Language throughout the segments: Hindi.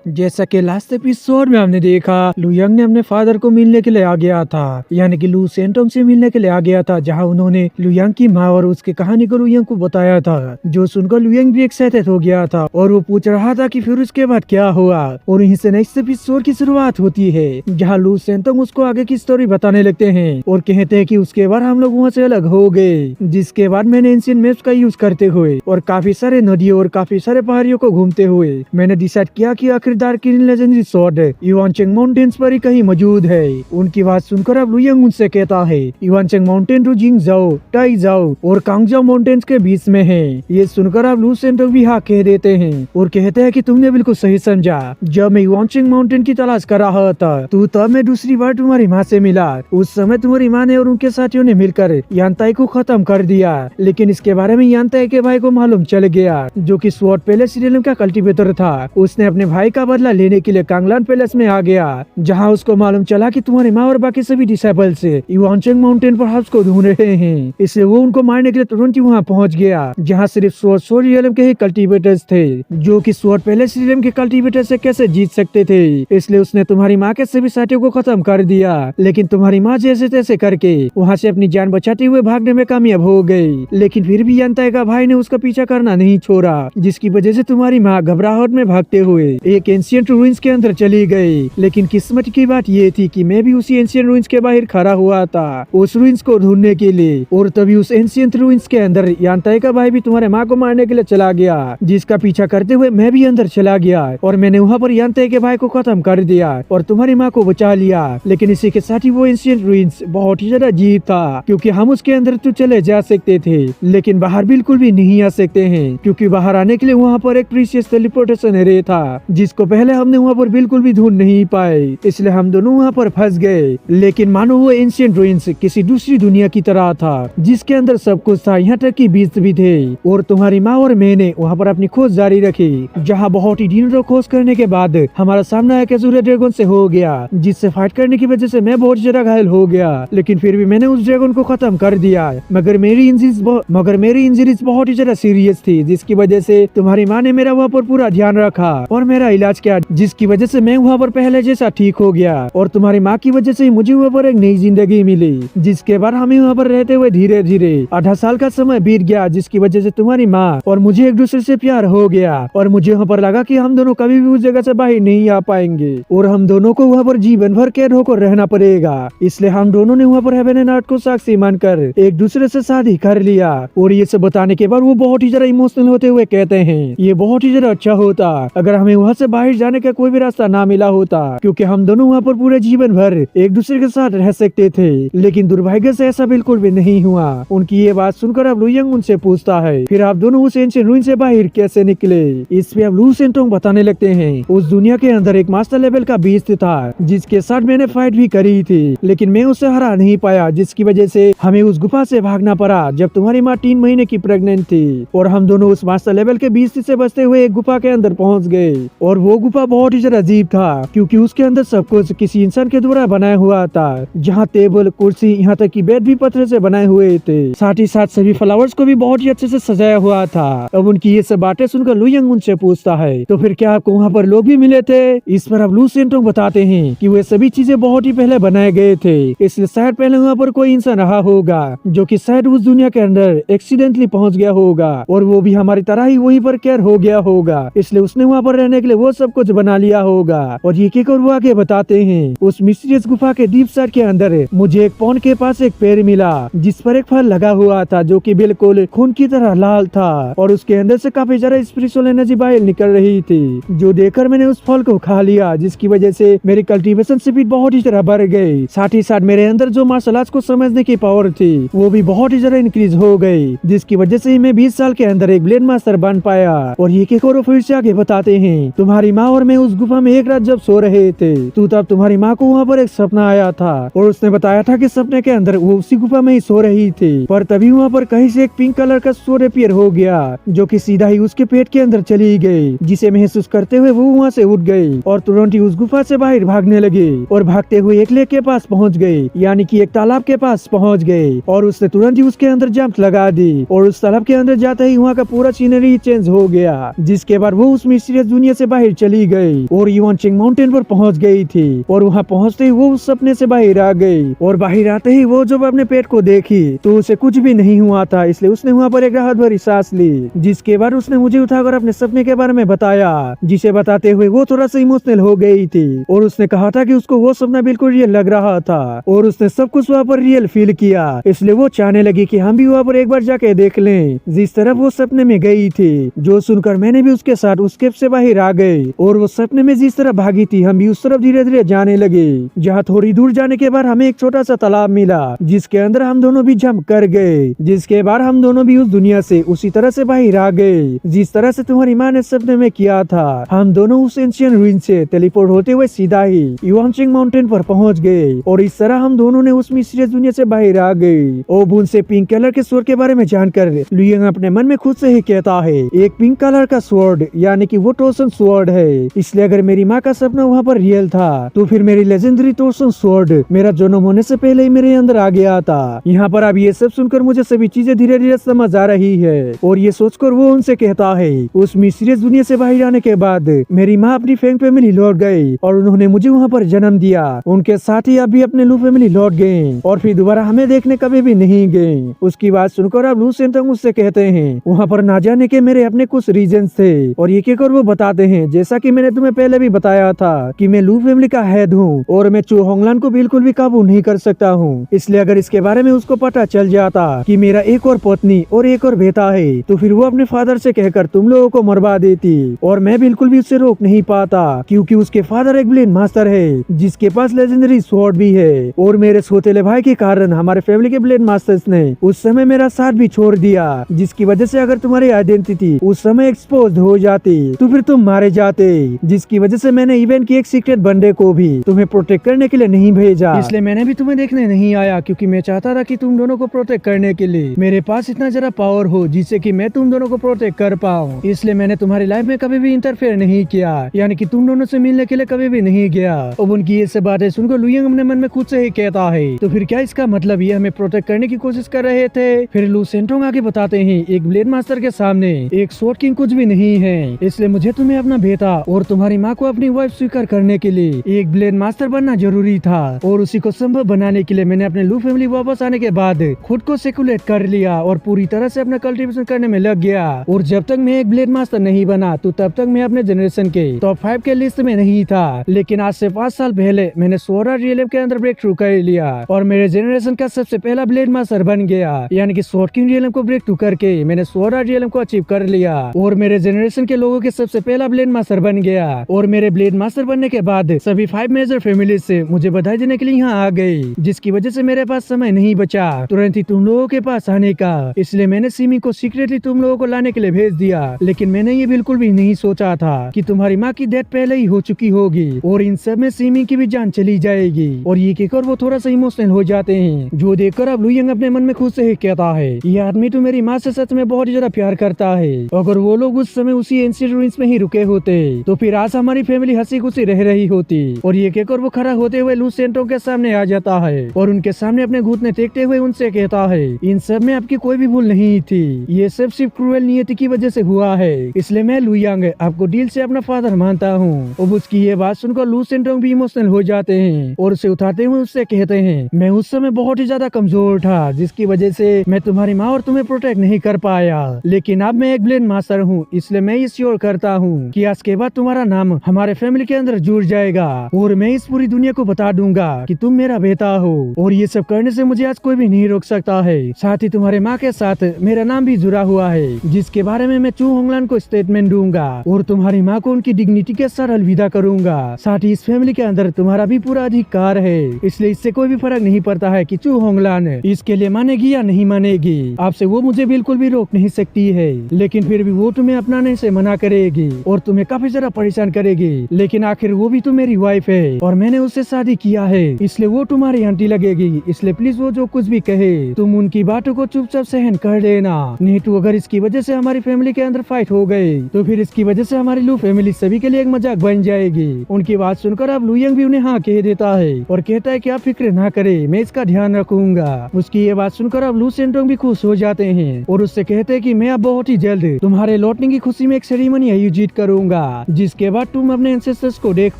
जैसा कि लास्ट एपिसोड में हमने देखा, लू यंग ने अपने फादर को मिलने के लिए आ गया था, यानी कि लू सेंटोंग से मिलने के लिए आ गया था, जहां उन्होंने लू यंग की माँ और उसकी कहानी को लू यंग को बताया था, जो सुनकर लू यंग भी एक्साइटेड हो गया था और वो पूछ रहा था कि फिर उसके बाद क्या हुआ। और यहीं से नेक्स्ट एपिसोड की शुरुआत होती है, जहाँ लू सेंटोंग उसको आगे की स्टोरी बताने लगते हैं और कहते हैं कि उसके बाद हम लोग वहाँ से अलग हो गए, जिसके बाद मैंने एंशिएंट मैप्स का यूज करते हुए और काफी सारे नदियों और काफी सारे पहाड़ियों को घूमते हुए मैंने डिसाइड किया कि आखिरकार किन लेजेंडरी स्वॉर्ड युआनचेंग माउंटेन्स पर ही कहीं मौजूद है। उनकी बात सुनकर अब लू यंग उनसे कहता है युआनचेंग माउंटेन टू जिंग जाओ, टाई जाओ और कांगजाओ माउंटेन्स के बीच में है। ये सुनकर अब लू सेंटोंग भी हाँ कह देते हैं और कहते हैं कि तुमने बिल्कुल सही समझा। जब मैं युआनचेंग माउंटेन की तलाश कर रहा था तो तब मैं दूसरी बार तुम्हारी माँ से मिला। उस समय तुम्हारी माँ ने और उनके साथियों ने मिलकर यांताई को खत्म कर दिया, लेकिन इसके बारे में यांताई के भाई को मालूम चल गया, जो कि स्वॉर्ड पैलेस रियलम का कल्टीवेटर था। उसने अपने भाई का बदला लेने के लिए कांगलान पैलेस में आ गया, जहां उसको मालूम चला कि तुम्हारी माँ और बाकी सभी डिसेबल्स युआनचेंग माउंटेन पर हाउस को ढूंढ रहे हैं। इसलिए वो उनको मारने के लिए तुरंत ही वहाँ पहुँच गया, जहाँ सिर्फ स्वॉर्ड रियलम के ही कल्टीवेटर्स थे, जो कि स्वॉर्ड पैलेस रियलम के कल्टीवेटर से कैसे जीत सकते थे। इसलिए उसने तुम्हारी माँ के सभी साथियों को खत्म कर दिया, लेकिन तुम्हारी माँ जैसे तैसे करके वहाँ से अपनी जान बचाते हुए भागने में कामयाब हो गई। लेकिन फिर भी यांताई का भाई ने उसका पीछा करना नहीं छोड़ा, जिसकी वजह से तुम्हारी माँ घबराहट में भागते हुए एक एंशिएंट रूइंस के अंदर चली गई। लेकिन किस्मत की बात ये थी कि मैं भी उसी एंशिएंट रूइंस के बाहर खड़ा हुआ था उस रूइंस को ढूंढने के लिए, और तभी उस एंशिएंट रूइंस के अंदर यांताई का भाई भी तुम्हारे माँ को मारने के लिए चला गया, जिसका पीछा करते हुए मैं भी अंदर चला गया और मैंने वहाँ पर यांताई के भाई को खत्म कर दिया और तुम्हारी माँ को बचा लिया। लेकिन इसी के साथ ही वो एंशिएंट रूइंस बहुत ही ज्यादा अजीब था, क्योंकि हम उसके अंदर तो चले जा सकते थे लेकिन बाहर बिल्कुल भी नहीं आ सकते हैं, क्योंकि बाहर आने के लिए वहाँ पर एक प्रीशियस टेलीपोर्टेशन एरिया था, जिसको पहले हमने वहाँ पर बिल्कुल भी ढूंढ नहीं पाए। इसलिए हम दोनों वहाँ पर फंस गए। लेकिन मानो वो एंशिएंट रूइंस किसी दूसरी दुनिया की तरह था, जिसके अंदर सब कुछ था, यहाँ तक कि बीस्ट भी थे। और तुम्हारी माँ और मैंने वहाँ पर अपनी खोज जारी रखी, जहाँ बहुत ही दिनों खोज करने के बाद हमारा सामना एक एजुरे ड्रैगन से हो गया, जिससे फाइट करने की वजह से मैं बहुत ज्यादा घायल हो गया। लेकिन फिर भी मैंने उस ड्रैगन को खत्म कर दिया, मगर मेरी इंजरीज बहुत ही ज्यादा सीरियस थी, जिसकी वजह से तुम्हारी माँ ने मेरा वहाँ पर पूरा ध्यान रखा और मेरा इलाज किया, जिसकी वजह से मैं वहाँ पर पहले जैसा ठीक हो गया। और तुम्हारी माँ की वजह से मुझे वहाँ पर एक नई जिंदगी मिली, जिसके बाद हमें वहाँ पर रहते हुए धीरे धीरे आधा साल का समय बीत गया, जिसकी वजह से तुम्हारी माँ और मुझे एक दूसरे से प्यार हो गया। और मुझे वहाँ पर लगा कि हम दोनों कभी भी उस जगह से बाहर नहीं आ पाएंगे और हम दोनों को वहाँ पर जीवन भर कैद होकर रहना पड़ेगा। इसलिए हम दोनों ने वहाँ पर हेवन एंड अर्थ को साक्षी मानकर एक दूसरे से शादी कर लिया। और ये सब बताने के बाद वो बहुत ही ज्यादा इमोशनल होते हुए कहते हैं ये बहुत ही ज्यादा अच्छा होता अगर हमें वहाँ से बाहर जाने का कोई भी रास्ता ना मिला होता, क्योंकि हम दोनों वहाँ पर पूरे जीवन भर एक दूसरे के साथ रह सकते थे। लेकिन दुर्भाग्य से ऐसा बिल्कुल भी नहीं हुआ। उनकी ये बात सुनकर अब लू यंग उनसे पूछता है फिर आप दोनों उस एंशिएंट रूइन से बाहर कैसे निकले। इस पे अब लू सेंटोंग बताने लगते हैं उस दुनिया के अंदर एक मास्टर लेवल का बीस्ट था, जिसके साथ मैंने फाइट भी करी थी, लेकिन मैं उसे हरा नहीं पाया, जिसकी वजह से हमें उस गुफा से भागना पड़ा जब तुम्हारी माँ 3 महीने की प्रेग्नेंट थी। और हम दोनों उस मास्टर लेवल के बीस्ट से बचते हुए एक गुफा के अंदर पहुंच गए। और वो गुफा बहुत ही ज्यादा अजीब था, क्योंकि उसके अंदर सब कुछ किसी इंसान के द्वारा बनाया हुआ था, जहाँ टेबल कुर्सी यहाँ तक कि बेड भी पत्थर से बनाए हुए थे। साथ ही साथ सभी फ्लावर्स को भी बहुत ही अच्छे से सजाया हुआ था। अब उनकी ये सब बातें सुनकर लू यंग उनसे पूछता है तो फिर क्या आपको वहाँ पर लोग भी मिले थे। इस पर अब लू सेंटोंग बताते हैं कि वे सभी चीजें बहुत ही पहले बनाए गए थे, इसलिए शायद पहले वहाँ पर कोई इंसान रहा होगा, जो कि शायद उस दुनिया के अंदर एक्सीडेंटली पहुँच गया होगा और वो भी हमारी तरह ही वहीं पर कैद हो गया होगा, इसलिए उसने वहाँ पर रहने के लिए वो सब कुछ बना लिया होगा। और ये कहकर वो आगे बताते हैं उस मिस्टीरियस गुफा के डीप साइड के अंदर मुझे एक पॉन्ड के पास एक पेड़ मिला, जिस पर एक फल लगा हुआ था, जो कि बिल्कुल खून की तरह लाल था और उसके अंदर से काफी ज्यादा स्पिरिचुअल एनर्जी बाहर निकल रही थी, जो देखकर मैंने उस फल को खा लिया, जिसकी वजह से मेरी कल्टीवेशन स्पीड बहुत ही ज्यादा बढ़ गई। साथ ही साथ मेरे अंदर जो मार्शल आर्ट्स को समझने की पावर थी वो भी बहुत ही ज्यादा इंक्रीज हो गई, जिसकी वजह से मैं 20 साल के अंदर एक ब्लेड मास्टर बन पाया। और ये कहकर फिर से आगे बताते हैं तुम्हारी माँ और मैं उस गुफा में एक रात जब सो रहे थे तो तब तुम्हारी माँ को वहाँ पर एक सपना आया था और उसने बताया था कि सपने के अंदर वो उसी गुफा में ही सो रही थी, पर तभी वहाँ पर कहीं से एक पिंक कलर का सोर अपीयर हो गया, जो कि सीधा ही उसके पेट के अंदर चली गई, जिसे महसूस करते हुए वो वहाँ से उठ गई और तुरंत ही उस गुफा से बाहर भागने लगी और भागते हुए एक लेक के पास पहुँच गई, यानी कि एक तालाब के पास पहुँच गई और उसने तुरंत ही उसके अंदर जंप लगा दी और उस तालाब के अंदर जाते ही वहाँ का पूरा सीनरी चेंज हो गया, जिसके बाद वो उस मिस्टीरियस दुनिया से बाहर साइड चली गई और युवानचिंग माउंटेन पर पहुंच गई थी। और वहां पहुंचते ही वो उस सपने से बाहर आ गई और बाहर आते ही वो जब अपने पेट को देखी तो उसे कुछ भी नहीं हुआ था, इसलिए उसने वहाँ पर एक राहत भरी सांस ली। जिसके बाद उसने मुझे उठाकर अपने सपने के बारे में बताया, जिसे बताते हुए वो थोड़ा सा इमोशनल हो गई थी और उसने कहा था कि उसको वो सपना बिल्कुल रियल लग रहा था और उसने सब कुछ वहाँ पर रियल फील किया, इसलिए वो चाहने लगी कि हम भी वहाँ पर एक बार जाके देख लें जिस तरफ वो सपने में गई थी। जो सुनकर मैंने भी उसके साथ उस केव से बाहर आ गए और वो सपने में जिस तरफ भागी थी हम भी उस तरफ धीरे धीरे जाने लगे। जहाँ थोड़ी दूर जाने के बाद हमें एक छोटा सा तालाब मिला जिसके अंदर हम दोनों भी जंप कर गए, जिसके बाद हम दोनों भी उस दुनिया से उसी तरह से बाहर आ गए जिस तरह से तुम्हारी माँ ने सपने में किया था। हम दोनों उस एंशियंट रूइन से टेलीपोर्ट होते हुए सीधा ही युवानचिंग माउंटेन पर पहुंच गए और इस तरह हम दोनों ने उस मिस्टीरियस दुनिया से बाहर आ गए। ओबुन से पिंक कलर के स्वॉर्ड के बारे में जानकर लुयंग अपने मन में खुद से ही कहता है, एक पिंक कलर का स्वॉर्ड यानी कि वो टोसन स्वॉर्ड है, इसलिए अगर मेरी माँ का सपना वहाँ पर रियल था तो फिर मेरी लेजेंडरी टोसन स्वॉर्ड मेरा जन्म होने से पहले ही मेरे अंदर आ गया था। यहाँ पर अब ये सब सुनकर मुझे सभी चीजें धीरे धीरे समझ आ रही है और ये सोचकर वो उनसे कहता है, उस मिस्टीरियस दुनिया से बाहर आने के बाद मेरी माँ अपनी फैंग फैमिली लौट गई और उन्होंने मुझे वहाँ पर जन्म दिया। उनके साथ ही अभी अपने लू फैमिली लौट गए और फिर दोबारा हमें देखने कभी भी नहीं गए। उसकी बात सुनकर अब लू सेंटोंग उससे कहते हैं, वहाँ पर ना जाने के मेरे अपने कुछ रीजन थे और ये कहकर वो बताते हैं, जैसा कि मैंने तुम्हें पहले भी बताया था कि मैं लू फैमिली का हेड हूँ और मैं चू होंगलान को बिल्कुल भी काबू नहीं कर सकता हूँ, इसलिए अगर इसके बारे में उसको पता चल जाता कि मेरा एक और पत्नी और एक और बेटा है तो फिर वो अपने फादर से कहकर तुम लोगों को मरवा देती और मैं बिल्कुल भी उससे रोक नहीं पाता क्योंकि उसके फादर एक ब्लेड मास्टर है जिसके पास लेजेंडरी स्वॉर्ड भी है और मेरे सोतेले भाई के कारण हमारे फैमिली के ब्लेड मास्टर्स ने उस समय मेरा साथ भी छोड़ दिया, जिसकी वजह से अगर तुम्हारी आइडेंटिटी उस समय एक्सपोज हो जाती तो फिर तुम मारे जाते, जिसकी वजह से मैंने इवेंट की एक सीक्रेट बंदे को भी तुम्हें प्रोटेक्ट करने के लिए नहीं भेजा, इसलिए मैंने भी तुम्हें देखने नहीं आया क्योंकि मैं चाहता था कि तुम दोनों को प्रोटेक्ट करने के लिए मेरे पास इतना जरा पावर हो जिससे कि मैं तुम दोनों को प्रोटेक्ट कर पाऊँ, इसलिए मैंने तुम्हारी लाइफ में कभी भी इंटरफेयर नहीं किया, यानी कि तुम दोनों से मिलने के लिए कभी भी नहीं गया। अब उनकी ये सब बातें सुनकर लुयंग अपने मन में खुद से ही कहता है, तो फिर क्या इसका मतलब ये हमें प्रोटेक्ट करने की कोशिश कर रहे थे। फिर लू सेंटोंग आगे बताते हैं, एक ब्लेड मास्टर के सामने एक स्वॉर्ड किंग कुछ भी नहीं है, इसलिए मुझे तुम्हें अपना बेटा और तुम्हारी माँ को अपनी वाइफ स्वीकार करने के लिए एक ब्लेड मास्टर बनना जरूरी था और उसी को संभव बनाने के लिए मैंने अपने लू फैमिली वापस आने के बाद खुद को सेकुलेट कर लिया और पूरी तरह से अपना कल्टिवेशन करने में लग गया। और जब तक मैं एक ब्लेड मास्टर नहीं बना तो तब तक मैं अपने जनरेशन के टॉप 5 के लिस्ट में नहीं था, लेकिन आज से 5 साल पहले मैंने सोरा रियलम के अंदर ब्रेक थ्रू कर लिया और मेरे जनरेशन का सबसे पहला ब्लेड मास्टर बन गया, यानी कि स्वॉर्ड किंग रियलम को ब्रेक थ्रू करके मैंने सोरा रियलम को अचीव कर लिया और मेरे जनरेशन के लोगों के सबसे पहला ब्लेड मास्टर बन गया। और मेरे ब्लेड मास्टर बनने के बाद सभी 5 मेजर फैमिली से मुझे बधाई देने के लिए यहाँ आ गई, जिसकी वजह से मेरे पास समय नहीं बचा तुरंत ही तुम लोगों के पास आने का, इसलिए मैंने सिमी को सीक्रेटली तुम लोगों को लाने के लिए भेज दिया। लेकिन मैंने ये बिल्कुल भी नहीं सोचा था कि तुम्हारी माँ की डेथ पहले ही हो चुकी होगी और इन सब में सिमी की भी जान चली जाएगी। और ये कहकर वो थोड़ा सा इमोशनल हो जाते हैं, जो देखकर अब लुयंग अपने मन में खुद से ही कहता है, ये आदमी तो मेरी माँ से सच में बहुत ही ज्यादा प्यार करता है। अगर वो लोग उस समय उसी एंशिएंट रूइंस में ही रुके होते तो फिर आज हमारी फैमिली हंसी खुशी रह रही होती। और ये कहकर वो खड़ा होते हुए लू सेंटोंग के सामने आ जाता है और उनके सामने अपने घुटने टेकते हुए उनसे कहता है, इन सब में आपकी कोई भी भूल नहीं थी, ये सब सिर्फ क्रूएल नियति की वजह से हुआ है, इसलिए मैं लुयांग आपको दिल से अपना फादर मानता हूँ। अब उसकी ये बात सुनकर लू सेंटोंग भी इमोशनल हो जाते हैं और उसे उठाते हुए उससे कहते हैं, मैं उस समय बहुत ही ज्यादा कमजोर था जिसकी वजह से मैं तुम्हारी माँ और तुम्हें प्रोटेक्ट नहीं कर पाया, लेकिन अब मैं एक ब्लेड मास्टर हूँ, इसलिए मैं ये श्योर करता हूँ कि आज के बाद तुम्हारा नाम हमारे फैमिली के अंदर जुड़ जाएगा और मैं इस पूरी दुनिया को बता दूंगा कि तुम मेरा बेटा हो। और ये सब करने से मुझे आज कोई भी नहीं रोक सकता है। साथ ही तुम्हारे माँ के साथ मेरा नाम भी जुड़ा हुआ है, जिसके बारे में मैं चू होंगलान को स्टेटमेंट दूंगा और तुम्हारी माँ को उनकी डिग्निटी के साथ अलविदा करूंगा। साथ ही इस फैमिली के अंदर तुम्हारा भी पूरा अधिकार है, इसलिए इससे कोई भी फर्क नहीं पड़ता है कि चू होंगलान इसके लिए मानेगी या नहीं मानेगी। आपसे वो मुझे बिल्कुल भी रोक नहीं सकती है, लेकिन फिर भी वो तुम्हें अपनाने से मना करेगी और तुम्हें काफी ज्यादा परेशान करेगी। लेकिन आखिर वो भी तो मेरी वाइफ है और मैंने उससे शादी किया है, इसलिए वो तुम्हारी आंटी लगेगी, इसलिए प्लीज वो जो कुछ भी कहे तुम उनकी बातों को चुपचाप सहन कर लेना, नहीं तो अगर इसकी वजह से हमारी फैमिली के अंदर फाइट हो गए तो फिर इसकी वजह से हमारी लू फैमिली सभी के लिए एक मजाक बन जाएगी। उनकी बात सुनकर अब लुयंग भी उन्हें हाँ कह देता है और कहता है कि आप फिक्र ना करे, मैं इसका ध्यान रखूंगा। उसकी ये बात सुनकर अब लू सेंटोंग भी खुश हो जाते हैं और उससे कहते हैं कि मैं अब बहुत ही जल्द तुम्हारे लौटने की खुशी में एक सेरेमनी आयोजित करूंगा जिसके बाद तुम अपने एंसेस्टर्स को देख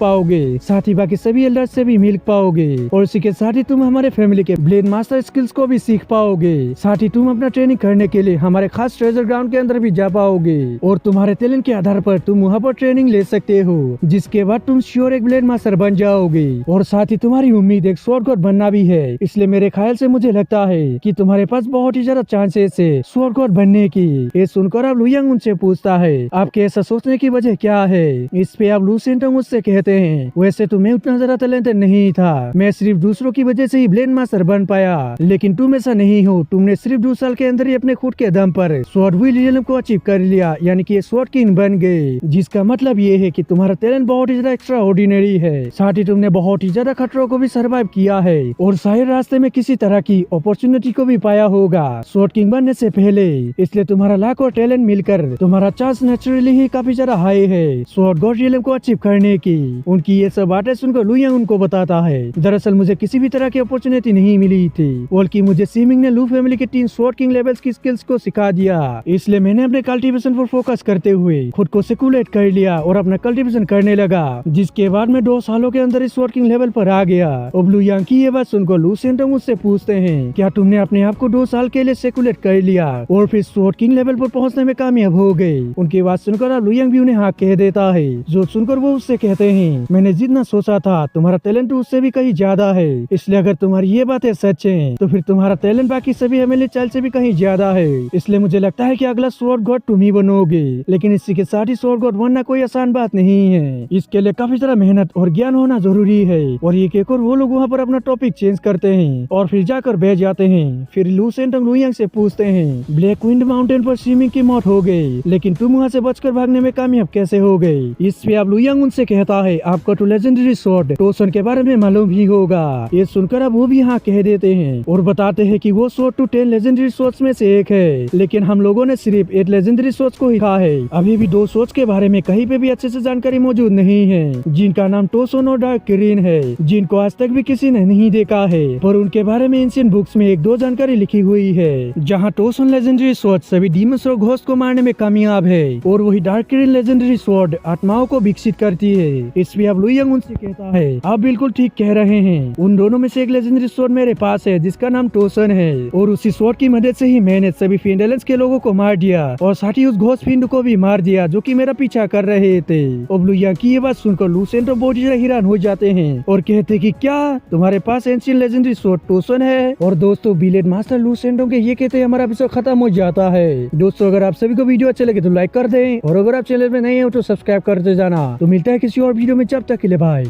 पाओगे, साथ ही बाकी सभी एल्डर्स से भी मिल पाओगे और इसी के साथ ही तुम हमारे फैमिली के ब्लेड मास्टर स्किल्स को भी सीख पाओगे। साथ ही तुम अपना ट्रेनिंग करने के लिए हमारे खास ट्रेजर ग्राउंड के अंदर भी जा पाओगे और तुम्हारे टैलेंट के आधार पर तुम वहाँ पर ट्रेनिंग ले सकते हो, जिसके बाद तुम श्योर एक ब्लेड मास्टर बन जाओगे। और साथ ही तुम्हारी उम्मीद एक स्वॉर्ड गॉड बनना भी है, इसलिए मेरे ख्याल से मुझे लगता है कि तुम्हारे पास बहुत ही ज्यादा चांसेस है स्वॉर्ड गॉड बनने की। ये सुनकर अब लू यंग उनसे पूछता है आपके ऐसा सोचने की वजह क्या है। इस पे अब लू सेंटोंग उससे कहते हैं वैसे तो मैं उतना ज्यादा टैलेंटेड नहीं था, मैं सिर्फ दूसरों की वजह से ही ब्लेड मास्टर बन पाया, लेकिन तुम ऐसा नहीं हो, तुमने सिर्फ 2 साल के अंदर ही अपने खुद के दम पर स्वॉर्ड व्हील रियलम को अचीव कर लिया, यानी कि स्वॉर्ड किंग बन गए, जिसका मतलब ये है कि तुम्हारा टैलेंट बहुत ही ज्यादा एक्स्ट्रा ऑर्डिनरी है। साथ ही तुमने बहुत ही ज्यादा खतरों को भी सर्वाइव किया है और शायद रास्ते में किसी तरह की अपॉर्चुनिटी को भी पाया होगा स्वॉर्ड किंग बनने से पहले, इसलिए तुम्हारा लाख और टैलेंट मिलकर तुम्हारा चांस नेचुरली ही काफी ज्यादा हाई है स्वॉर्ड गॉड रियलम को अचीव करने की। उनकी ये सब बातें सुनकर लू यंग उनको बताता है दरअसल मुझे किसी भी तरह की अपॉर्चुनिटी नहीं मिली थी, बल्कि मुझे सीमिंग ने लू फैमिली के 3 स्वॉर्ड किंग लेवल्स की स्किल्स को सिखा दिया, इसलिए मैंने अपने कल्टीवेशन पर फोकस करते हुए खुद को सेकुलेट कर लिया और अपना कल्टीवेशन करने लगा, जिसके बाद मैं 2 सालों के अंदर इस स्वॉर्ड किंग लेवल पर आ गया। अब लू यंग की ये बात सुनकर लू सेंटोंग मुझसे पूछते हैं क्या तुमने अपने आप को 2 साल के लिए सेकुलेट कर लिया और फिर स्वॉर्ड किंग लेवल पर पहुंचने में कामयाब हो गए। उनकी बात सुनकर लू यंग भी उन्हें हाँ कह देता है, जो सुनकर वो उससे कहते हैं मैंने जितना सोचा था तुम्हारा टैलेंट उससे भी कहीं ज्यादा है, इसलिए अगर तुम्हारी ये बातें सच है तो फिर तुम्हारा टैलेंट बाकी सभी एमएलए चाइल्ड से भी कहीं ज्यादा है, इसलिए मुझे लगता है कि अगला स्वॉर्ड गॉड तुम ही बनोगे। लेकिन इसी के साथ ही स्वॉर्ड गॉड बनना कोई आसान बात नहीं है, इसके लिए काफी सारा मेहनत और ज्ञान होना जरूरी है। और ये कहकर वो लोग वहाँ पर अपना टॉपिक चेंज करते हैं और फिर जाकर बैठ जाते हैं। फिर लू सेंटोंग लू यंग से पूछते हैं ब्लैक विंड माउंटेन पर स्विमिंग की मौत हो गई, लेकिन तुम वहाँ से बचकर भागने में कामयाब कैसे हो गई। इस पे अब लू यंग उनसे कहता है आपको तो लेजेंडरी स्वॉर्ड टोसन के बारे में मालूम ही होगा। ये सुनकर अब वो भी हाँ कह देते हैं और बताते हैं कि वो स्वॉर्ड टू 10 लेजेंडरी स्वॉर्ड्स में से एक है, लेकिन हम लोगों ने सिर्फ 8 लेजेंडरी स्वॉर्ड्स को ही कहा है, अभी भी 2 स्वॉर्ड्स के बारे में कहीं पे भी अच्छे से जानकारी मौजूद नहीं है, जिनका नाम टोसन और डार्क किरीन है, जिनको आज तक भी किसी ने नहीं देखा है, पर उनके बारे में एंशिएंट बुक्स में 1-2 जानकारी लिखी हुई है, जहाँ टोसन लेजेंडरी स्वॉर्ड सभी डीमंस और घोस्ट को मारने में कामयाब है और वही डार्क किरीन लेजेंडरी स्वॉर्ड आत्माओं को विकसित करती है। इसलिए अब लू यंग उनसे कहता है आप बिल्कुल ठीक कह रहे हैं, उन दोनों में से एक लेजेंडरी स्वॉर्ड मेरे पास है जिसका नाम टोसन है, और उसी स्वॉर्ड की मदद से ही मैंने सभी फिंडेलेंस के लोगों को मार दिया और साथ ही उस घोस्ट फिंड को भी मार दिया जो कि मेरा पीछा कर रहे थे। अब लू यंग की ये बात सुनकर लू सेंटोंग बहुत ही हैरान हो जाते हैं और कहते कि क्या तुम्हारे पास एंशिएंट लेजेंडरी स्वॉर्ड टोसन है। और दोस्तों ब्लेड मास्टर लू सेंटोंग के ये कहते हमारा एपिसोड खत्म हो जाता है। दोस्तों अगर आप सभी को वीडियो अच्छा लगे तो लाइक कर दें और अगर आप चैनल में नए हो तो सब्सक्राइब करते जाना। तो मिलता है किसी और वीडियो में, जब तक के लिए बाय।